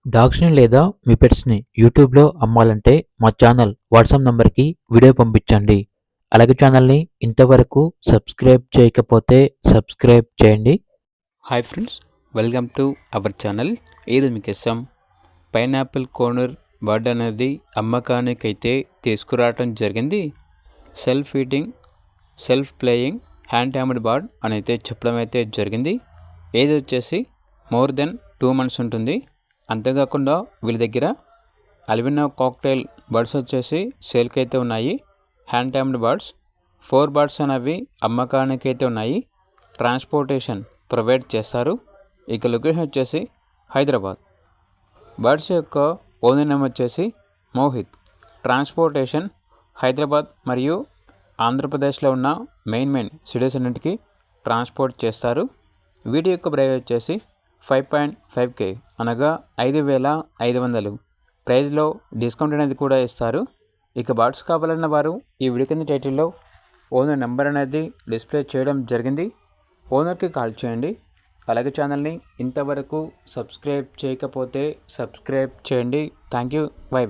డాగ్స్‌ని లేదా మీ పెట్స్‌ని యూట్యూబ్‌లో అమ్మాలంటే మా ఛానల్ వాట్సాప్ నంబర్‌కి వీడియో పంపించండి. అలాగే ఛానల్‌ని ఇంతవరకు సబ్స్క్రైబ్ చేయకపోతే సబ్స్క్రైబ్ చేయండి. Hi friends, welcome to our channel. ఇది మీకోసం పైనాపిల్ కార్నర్ బర్డ్ అనేది అమ్మకానికైతే తీసుకురావటం జరిగింది. Self eating, self playing, hand tamed bird అని అయితే చెప్పడం అయితే జరిగింది. ఏది వచ్చేసి మోర్ దెన్ 2 months ఉంటుంది. అంతేకాకుండా వీళ్ళ దగ్గర అల్బినో కాక్టైల్ బర్డ్స్ వచ్చేసి సేల్కి అయితే ఉన్నాయి. హ్యాండ్ ట్యామ్డ్ బర్డ్స్ 4 బర్డ్స్ అనేవి అమ్మకానికి అయితే ఉన్నాయి. ట్రాన్స్పోర్టేషన్ ప్రొవైడ్ చేస్తారు. ఇక లొకేషన్ వచ్చేసి హైదరాబాద్. బర్డ్స్ యొక్క ఓనర్ నేమ్ వచ్చేసి మోహిత్. ట్రాన్స్పోర్టేషన్ హైదరాబాద్ మరియు ఆంధ్రప్రదేశ్లో ఉన్న మెయిన్ సిటీస్ అన్నింటికి ట్రాన్స్పోర్ట్ చేస్తారు. వీటి యొక్క ప్రైస్ వచ్చేసి 5.5K అనగా 5,500. ప్రైస్లో డిస్కౌంట్ అనేది కూడా ఇస్తారు. ఇక బర్డ్స్ కావాలన్న వారు ఈ వీడియో కింద టైటిల్లో ఓనర్ నెంబర్ అనేది డిస్ప్లే చేయడం జరిగింది. ఓనర్కి కాల్ చేయండి. అలాగే ఛానల్ని ఇంతవరకు సబ్స్క్రైబ్ చేయకపోతే సబ్స్క్రైబ్ చేయండి. Thank you. బై.